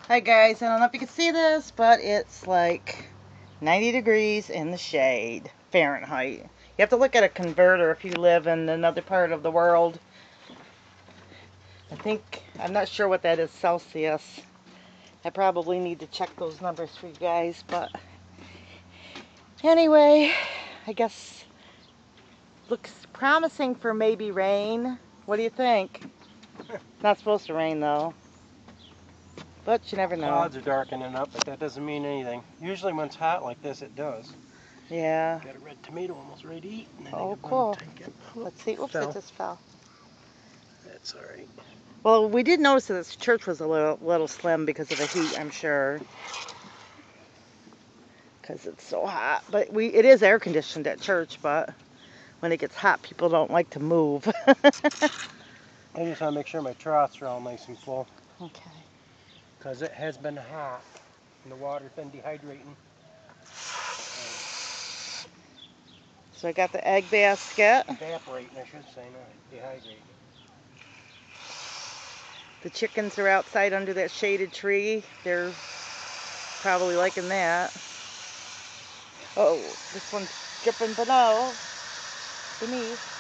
Hi guys, I don't know if you can see this, but it's like 90 degrees in the shade, Fahrenheit. You have to look at a converter if you live in another part of the world. I'm not sure what that is Celsius. I probably need to check those numbers for you guys, but anyway, I guess looks promising for maybe rain. What do you think? Not supposed to rain though. But you never know. Clouds are darkening up, but that doesn't mean anything. Usually when it's hot like this, it does. Yeah. Got a red tomato almost ready to eat. Oh, cool. Let's see. Oops, it just fell. That's all right. Well, we did notice that this church was a little slim because of the heat, I'm sure. Because it's so hot. But it is air conditioned at church, but when it gets hot, people don't like to move. I just want to make sure my troughs are all nice and full. Okay. Because it has been hot and the water's been dehydrating. So I got the egg basket. Evaporating, I should say, not dehydrating. The chickens are outside under that shaded tree. They're probably liking that. Oh, this one's dripping beneath.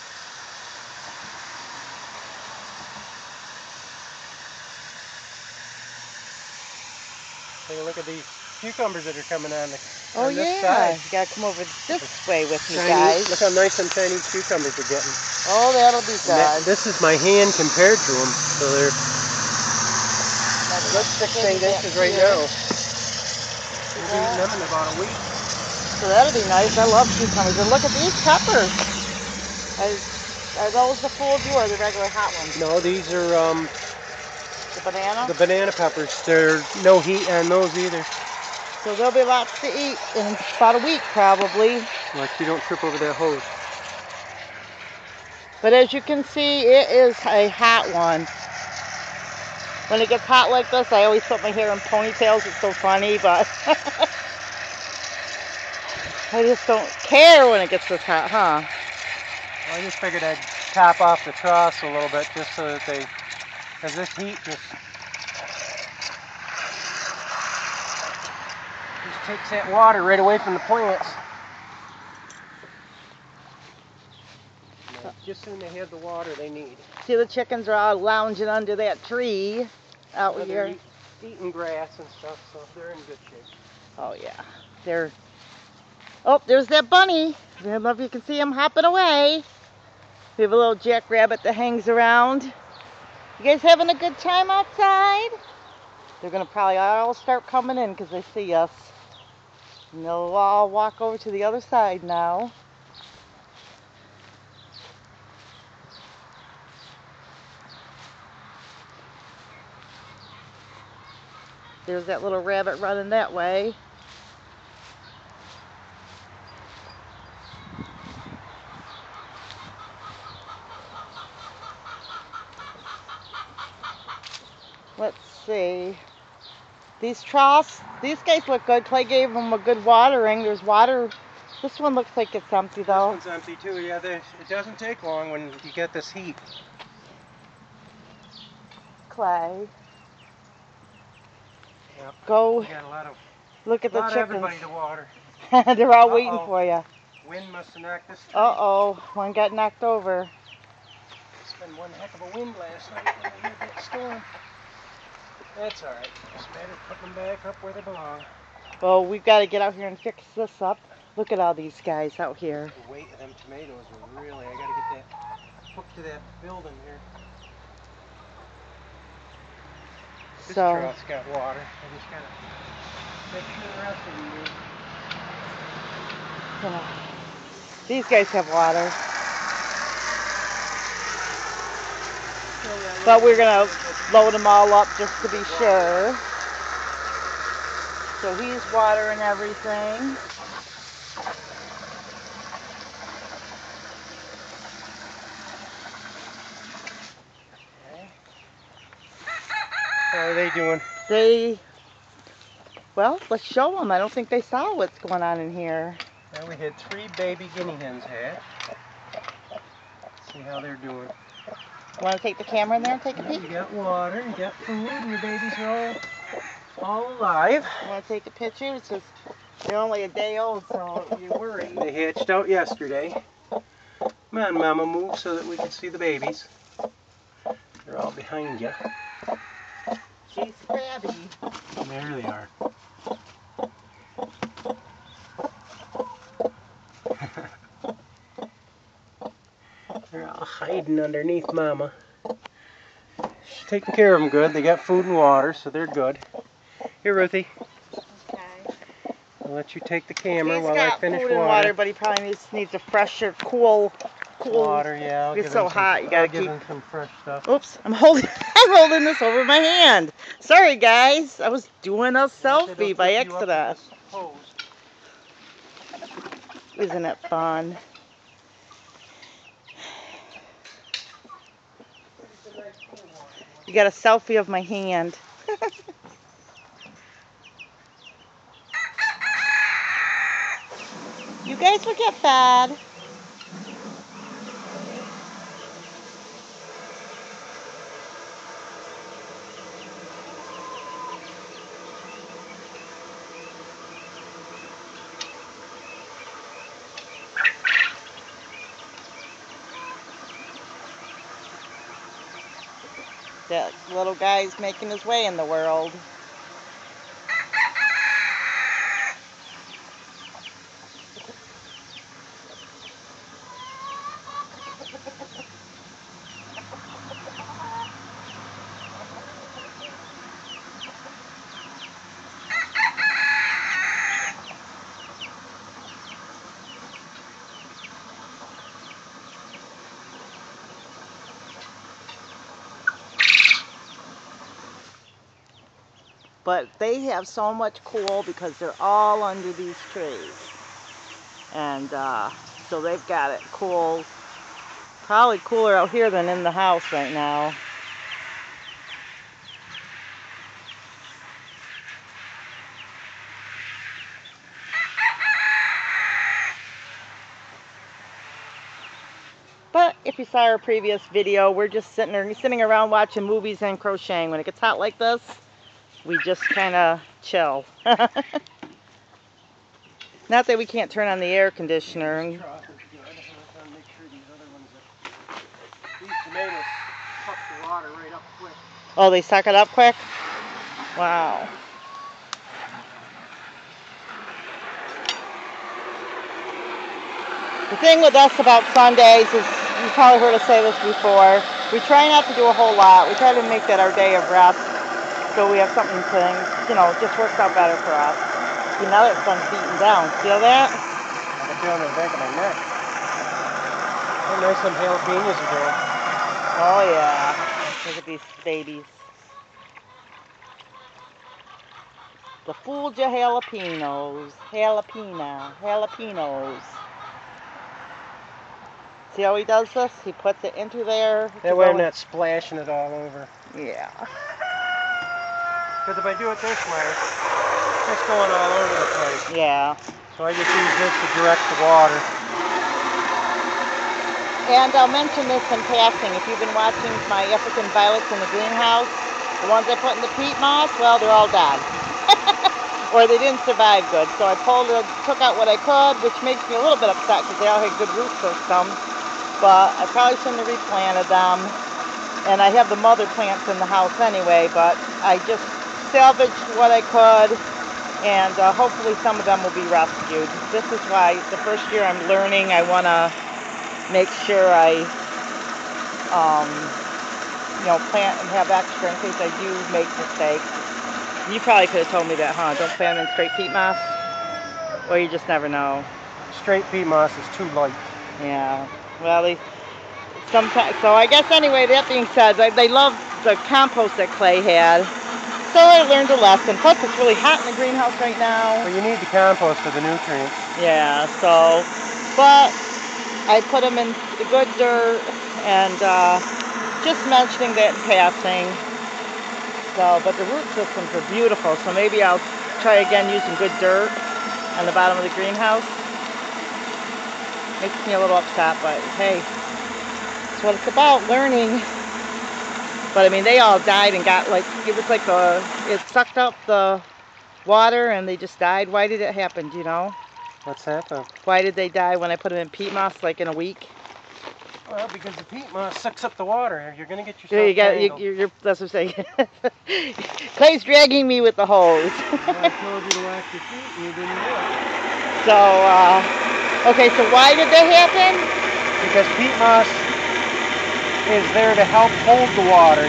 Take a look at these cucumbers that are coming on this side. You gotta come over this way with me, guys. Look how nice and tiny cucumbers are getting. Oh, that'll be good. This is my hand compared to them, so they're about 6 to 8 inches right now. We'll be eating them in about a week. So that'll be nice. I love cucumbers. And look at these peppers. Are those the full view or the regular hot ones? No, these are the banana? The banana peppers. There's no heat on those either. So there'll be lots to eat in about a week probably. Like you don't trip over that hose. But as you can see, it is a hot one. When it gets hot like this, I always put my hair in ponytails. It's so funny, but I just don't care when it gets this hot, huh? Well, I just figured I'd top off the troughs a little bit just so that because this heat just takes that water right away from the plants. Just soon they have the water they need. See, the chickens are all lounging under that tree out here. Eating grass and stuff, so they're in good shape. Oh yeah, oh, there's that bunny. I don't know if you can see him hopping away. We have a little jackrabbit that hangs around. You guys having a good time outside? They're gonna probably all start coming in because they see us. And they'll all walk over to the other side now. There's that little rabbit running that way. Let's see. These troughs, these guys look good. Clay gave them a good watering. There's water. This one looks like it's empty though. This one's empty too, yeah. It doesn't take long when you get this heat. Clay. Yep. Go look at the chickens. Everybody to water. They're all waiting for you. Wind must have knocked this tree. Uh-oh, one got knocked over. It's been one heck of a wind last night when we had that storm. That's alright. It's better putting them back up where they belong. Well, we've got to get out here and fix this up. Look at all these guys out here. The weight of them tomatoes are really, I got to get that hooked to that building here. This trough's got water. I just got to make sure the rest of them do. These guys have water. But we're going to load them all up just to be sure. So he's watering everything. How are they doing? Well, let's show them. I don't think they saw what's going on in here. Well, we had 3 baby guinea hens hatch. Let's see how they're doing. You want to take the camera in there and take a peek? You got water, you got food, and your babies are all all alive. Want to take a picture? It says they're only a day old, so you worry. They hatched out yesterday. Come on, Mama, move so that we can see the babies. They're all behind you. She's crabby. There they are. They're all hiding underneath Mama. She's taking care of them good. They got food and water, so they're good. Here, Ruthie. Okay. I'll let you take the camera He's while got I finish food and water, but he probably needs a fresher, cool. Water, yeah. I'll It's give so him some, hot. You gotta give keep. him some fresh stuff. Oops, I'm holding this over my hand. Sorry, guys. I was doing a selfie by accident. Isn't it fun? You got a selfie of my hand. You guys will get fed. That little guy's making his way in the world. But they have so much cool because they're all under these trees. And so they've got it cool. Probably cooler out here than in the house right now. But if you saw our previous video, we're just sitting around watching movies and crocheting. When it gets hot like this, we just kind of chill. Not that we can't turn on the air conditioner. These tomatoes suck the water right up quick. Oh, they suck it up quick? Wow. The thing with us about Sundays is, you've probably heard us say this before, we try not to do a whole lot. We try to make that our day of rest, so we have something to, just works out better for us. See, now that sun's beating down. Feel that? I can feel it in the back of my neck. How nice some jalapenos are doing. Oh yeah. Look at these babies. The Fulja jalapenos. Jalapenos. See how he does this? He puts it into there. That way I'm not splashing it all over. Yeah. Because if I do it this way, it's going all over the place. Yeah. So I just use this to direct the water. And I'll mention this in passing. If you've been watching my African violets in the greenhouse, the ones I put in the peat moss, well, they're all dead. Or they didn't survive good. So I took out what I could, which makes me a little bit upset because they all had good root systems. But I probably shouldn't have replanted them. And I have the mother plants in the house anyway, but I just salvaged what I could, and hopefully some of them will be rescued. This is why the first year I'm learning, I want to make sure I plant and have extra in case I do make mistakes. You probably could have told me that, huh? Don't plant them in straight peat moss? Or you just never know. Straight peat moss is too light. Yeah. Well, sometimes. So I guess anyway, that being said, they loved the compost that Clay had. So I learned a lesson. Plus, it's really hot in the greenhouse right now. Well, you need the compost for the nutrients. Yeah, so, but I put them in the good dirt, and just mentioning that in passing. So, but the root systems are beautiful, so maybe I'll try again using good dirt on the bottom of the greenhouse. Makes me a little upset, but hey, that's what it's about, learning. But I mean, they all died and got like, it was like it sucked up the water and they just died. Why did it happen? Do you know? What's happened? Why did they die when I put them in peat moss like in a week? Well, because the peat moss sucks up the water. You're gonna get yourself Yeah, tangled. that's what I'm saying. Clay's dragging me with the hose. I told you to wax your feet and you didn't do it. So, okay, so why did that happen? Because peat moss is there to help hold the water.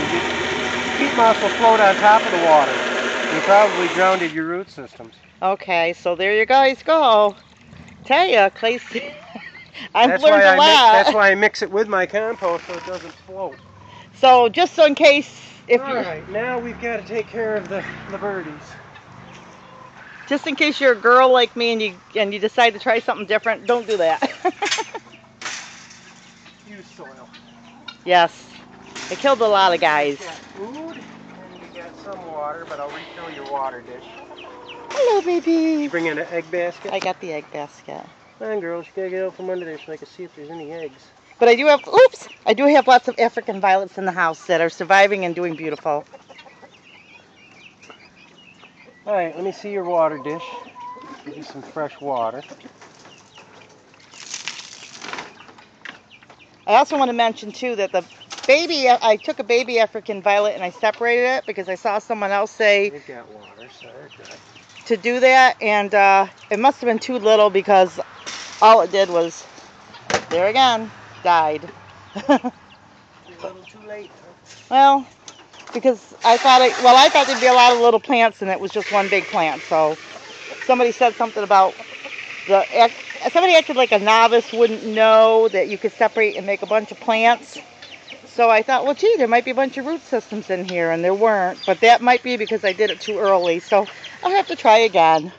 Peat moss will float on top of the water. You probably drowned your root systems. Okay, so there you guys go. Tell ya, Clay's... I've That's learned a lot. That's why I mix it with my compost so it doesn't float. So just so in case, if you, Alright, now we've got to take care of the birdies. just in case you're a girl like me and you decide to try something different, don't do that. Use soil. Yes, it killed a lot of guys. You got food and you got some water, but I'll refill your water dish. Hello, baby. You bring in an egg basket? I got the egg basket. Come on, girls, you gotta get out from under there so I can see if there's any eggs. But I do have lots of African violets in the house that are surviving and doing beautiful. Alright, let me see your water dish. Give you some fresh water. I also want to mention too that I took a baby African violet and I separated it because I saw someone else say They've got water, so they're good. To do that, and it must have been too little because all it did was, there again, died. Too little, too late. Huh? Well, because I thought there'd be a lot of little plants and it was just one big plant. So somebody said something about somebody acted like a novice wouldn't know that you could separate and make a bunch of plants. So I thought, well, gee, there might be a bunch of root systems in here, and there weren't. But that might be because I did it too early. So I'll have to try again.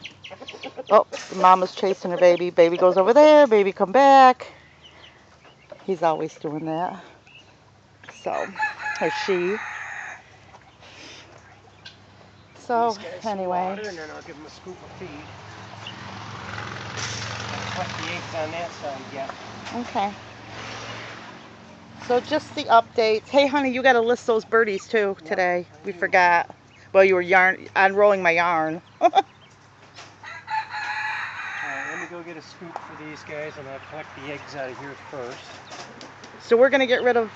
Oh, the mama's chasing her baby. Baby goes over there. Baby come back. He's always doing that. So, or she. So, anyway. Water, and then I'll give them a scoop of feed. I'll put the eggs on that side yet. Okay. So just the updates. Hey, honey, you got to list those birdies too today. We forgot. Well, you were unrolling my yarn. Alright, let me go get a scoop for these guys and I'll collect the eggs out of here first. So we're going to get rid of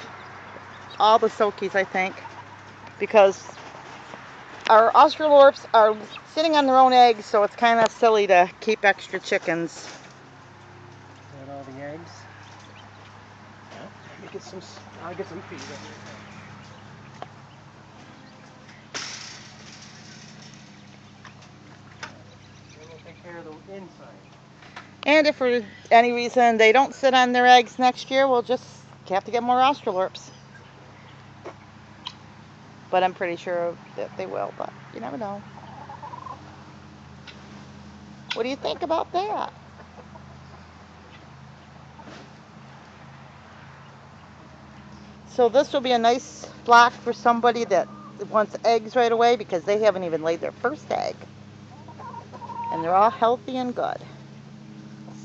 all the Silkies, I think, because our Australorps are sitting on their own eggs, so it's kind of silly to keep extra chickens. Is that all the eggs? Let me get some, I'll get some feed over here. Then we'll take care of the inside. And if for any reason they don't sit on their eggs next year, we'll just have to get more Australorps. But I'm pretty sure that they will, but you never know. What do you think about that? So this will be a nice flock for somebody that wants eggs right away because they haven't even laid their first egg. And they're all healthy and good.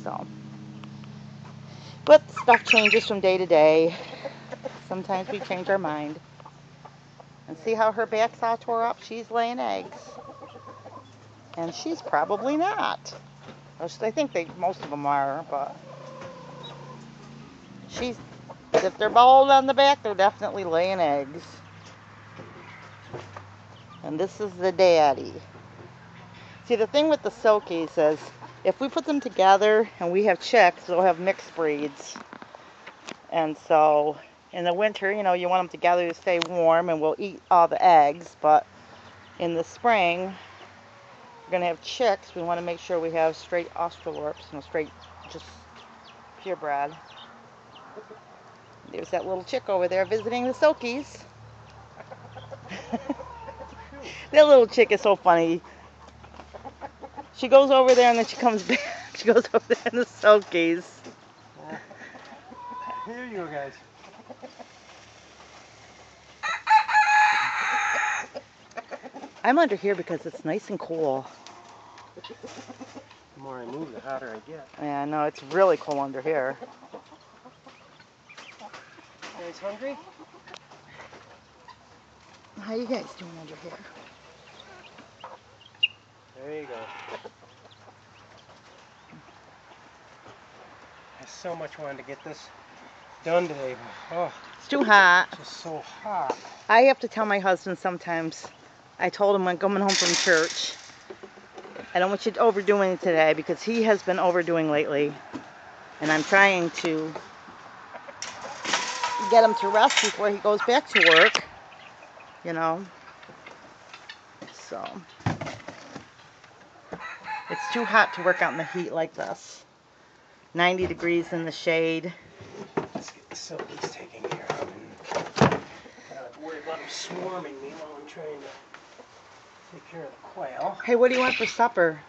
So, but stuff changes from day to day. Sometimes we change our mind. And see how her back's all tore up? She's laying eggs. And she's probably not. I think most of them are, but if they're bald on the back, they're definitely laying eggs. And this is the daddy. See, the thing with the Silkies is, if we put them together and we have chicks, they'll have mixed breeds. And so, in the winter, you know, you want them together to stay warm and we'll eat all the eggs. But in the spring, we're going to have chicks. We want to make sure we have straight Australorps, straight, just purebred. There's that little chick over there visiting the Silkies. That little chick is so funny. She goes over there and then she comes back. She goes over there in the Silkies. Here you go, guys. I'm under here because it's nice and cool. The more I move, the hotter I get. Yeah, no, it's really cool under here. You guys hungry? How you guys doing under here? There you go. I so much wanted to get this done today, but oh, It's too hot. it's just so hot. I have to tell my husband sometimes. I told him when coming home from church, I don't want you overdoing it today because he has been overdoing lately. And I'm trying to get him to rest before he goes back to work. You know? So. It's too hot to work out in the heat like this. 90 degrees in the shade. Let's get the silkies taken care of. I don't have to worry about them swarming me while I'm trying to take care of the quail. Hey, what do you want for supper?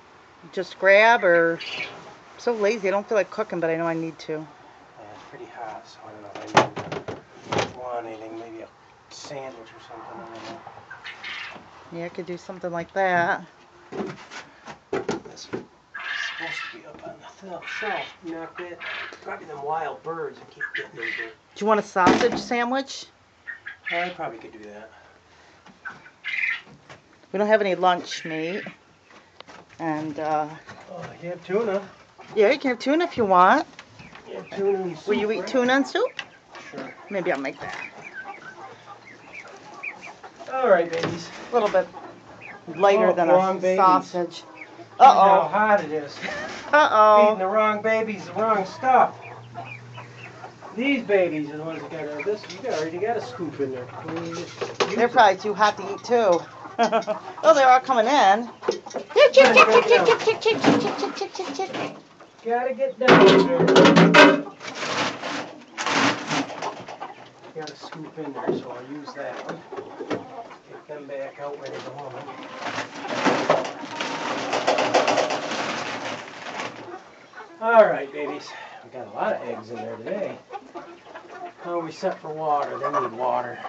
Just grab or... I'm so lazy, I don't feel like cooking, but I know I need to. Yeah, it's pretty hot, so I don't know if I want anything. Maybe a sandwich or something. I don't know. Yeah, I could do something like that. This is supposed to be up on the shelf. Knock that. Probably them wild birds that keep getting in here. Do you want a sausage sandwich? I probably could do that. We don't have any lunch meat. And, Oh, you have tuna? yeah, you can have tuna if you want. You have tuna and soup, Will you eat right? tuna and soup? Sure. Maybe I'll make that. All right, babies. A little bit lighter Oh, than wrong a babies. sausage. Look how Uh-oh. hot it is. Feeding Uh-oh. the wrong babies the wrong stuff. These babies are the ones that got this. You already got a scoop in there. They're probably too hot to eat, too. Oh, they're all coming in. Gotta get down there. Got a scoop in there, so I'll use that one. Get them back out where they belong. All right, babies. We got a lot of eggs in there today. How are we set for water? They need water.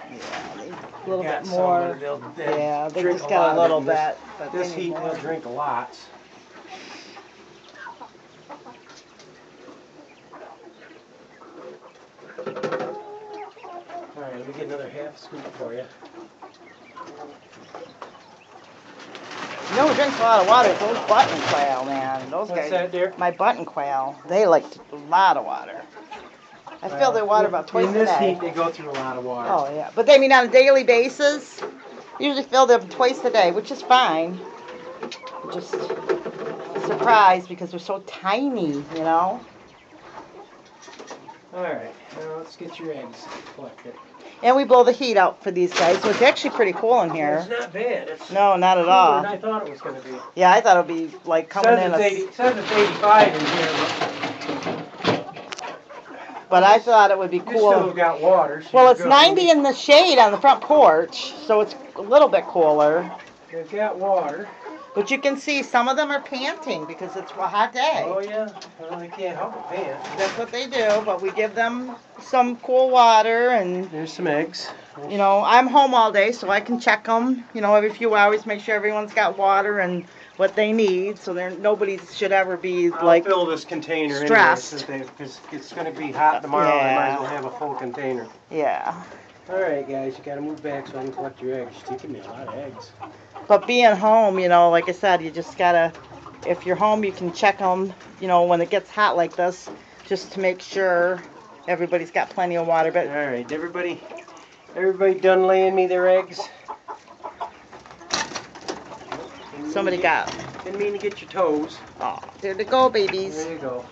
A little Got bit some, more. they'll Yeah, they drink just a got lot a little of it. bit. But This they need heat, more. they'll drink lots. All right, let me get another half scoop for you. You know who drinks a lot of water? Those button quail, man. Those What's guys. that, dear? My button quail, they like a lot of water. I fill their water about twice in a this day. heat, they go through a lot of water. Oh yeah, but they mean on a daily basis. Usually fill them twice a day, which is fine. Just surprised because they're so tiny, you know. All right, now let's get your eggs collected. And we blow the heat out for these guys, so it's actually pretty cool in It's here. not bad. It's No, not at cooler all. than I thought it was going to be. Yeah, I thought it'd be like coming in. Says it's 85 in here, But I thought it would be but you still cool. got water. So Well, you're it's good. 90 in the shade on the front porch, so it's a little bit cooler. They've got water. But you can see some of them are panting because it's a hot day. Oh yeah, well they can't help it, man. That's what they do, but we give them some cool water and, There's some eggs. you know, I'm home all day so I can check them, you know, every few hours, make sure everyone's got water and what they need so nobody should ever be I'll like fill this container stressed. because it's going to be hot tomorrow. I might as well have a full container. Yeah. All right, guys, you got to move back so I can collect your eggs. You're taking me a lot of eggs. But being home, you know, like I said, you just gotta, if you're home, you can check them, you know, when it gets hot like this, just to make sure everybody's got plenty of water. But All right, everybody done laying me their eggs? somebody got, Didn't mean to get your toes. oh, there they go, babies. There you go.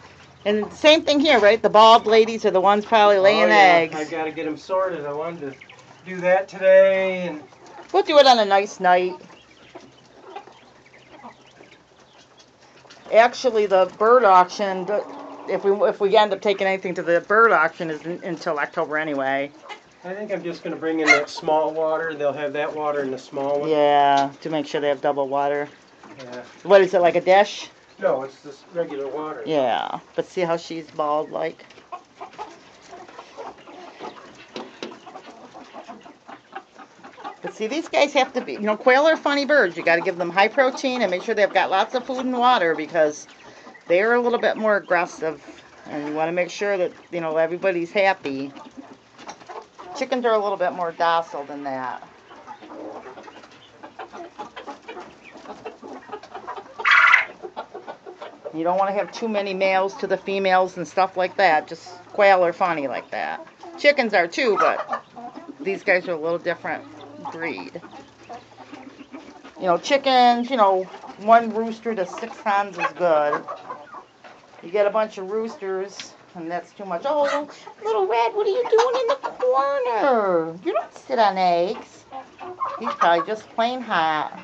And same thing here, right? The bald ladies are the ones probably laying Oh, yeah, eggs. I got to get them sorted. I wanted to do that today, and We'll do it on a nice night. Actually, the bird auction, if we end up taking anything to the bird auction, is until October anyway. I think I'm just going to bring in that small water. They'll have that water in the small one. Yeah, to make sure they have double water. Yeah. What is it, like a dish? No, it's just regular water. Yeah, but see how she's bald like? But see, these guys have to be, you know, quail are funny birds. You got to give them high protein and make sure they've got lots of food and water because they're a little bit more aggressive. And you want to make sure that, you know, everybody's happy. Chickens are a little bit more docile than that. You don't want to have too many males to the females and stuff like that. Just quail are funny like that. Chickens are too, but these guys are a little different breed. You know, chickens, you know, 1 rooster to 6 hens is good. You get a bunch of roosters, and that's too much. Oh, little red, what are you doing in the corner? You don't sit on eggs. He's probably just plain hot.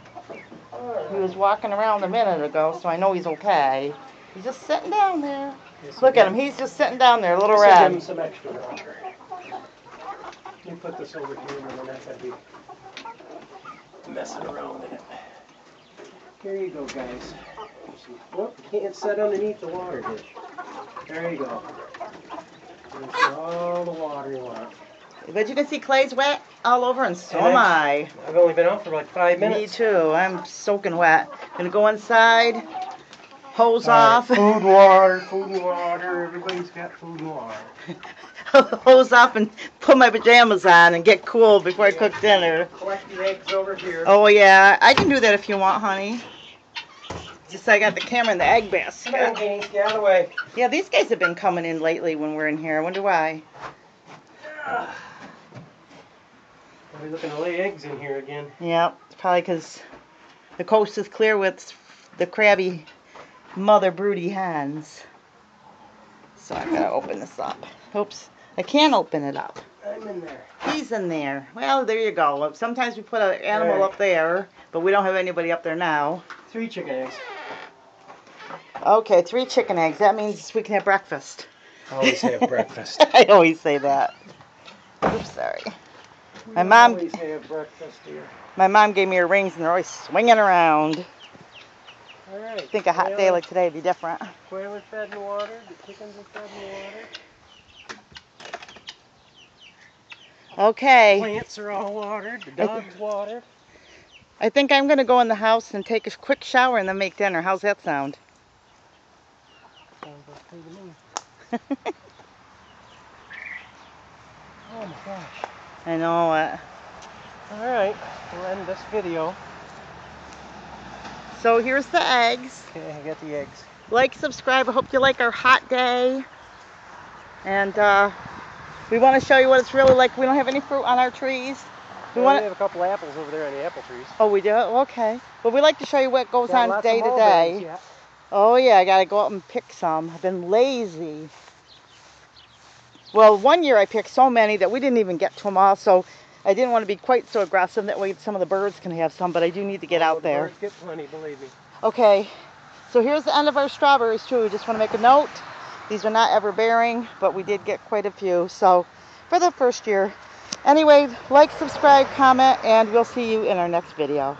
He was walking around a minute ago, so I know he's okay. He's just sitting down there. Look at him. He's just sitting down there, little red. Give him some extra water. You put this over here, and then that's going to be messing around in it. Here you go, guys. Whoop, you can't sit underneath the water dish. There you go. There's all the water you want. But you can see Clay's wet all over, and so am I. I've only been out for like 5 minutes. Me too. I'm soaking wet. Gonna go inside, hose off. Food, water, food and water. Everybody's got food and water. Hose off and put my pajamas on and get cool before I cook dinner. Collect the eggs over here. Oh yeah, I can do that if you want, honey. Just I got the camera in the egg basket. Come on, Kenny, get out of the way. Yeah, these guys have been coming in lately when we're in here. I wonder why. We're looking to lay eggs in here again. Yeah, it's probably because the coast is clear with the crabby mother broody hens. So I gotta open this up. Oops, I can't open it up. I'm in there. He's in there. Well, there you go. Sometimes we put an animal up there, but we don't have anybody up there now. 3 chicken eggs. Okay, 3 chicken eggs. That means we can have breakfast. Always have breakfast. I always say that. Oops, sorry. My mom always have breakfast here. My mom gave me her rings and they're always swinging around. All right. I think a hot day like today would be different. Quail are fed in water. The chickens are fed in water. Okay. Plants are all watered. The dog's watered. I think I'm going to go in the house and take a quick shower and then make dinner. How's that sound? Sounds okay to me. Oh my gosh. I know it. Alright, we'll end this video. So here's the eggs. Okay, I got the eggs. Like, subscribe. I hope you like our hot day. And we want to show you what it's really like. We don't have any fruit on our trees. We have a couple apples over there on the apple trees. Oh, we do? Okay. But we like to show you what goes on day to day. Yeah. Oh yeah, I gotta go out and pick some. I've been lazy. Well, one year I picked so many that we didn't even get to them all, so I didn't want to be quite so aggressive. That way some of the birds can have some, but I do need to get out there. Birds get plenty, believe me. Okay, so here's the end of our strawberries too. We just want to make a note. These are not ever bearing, but we did get quite a few, so for the first year. Anyway, like, subscribe, comment, and we'll see you in our next video.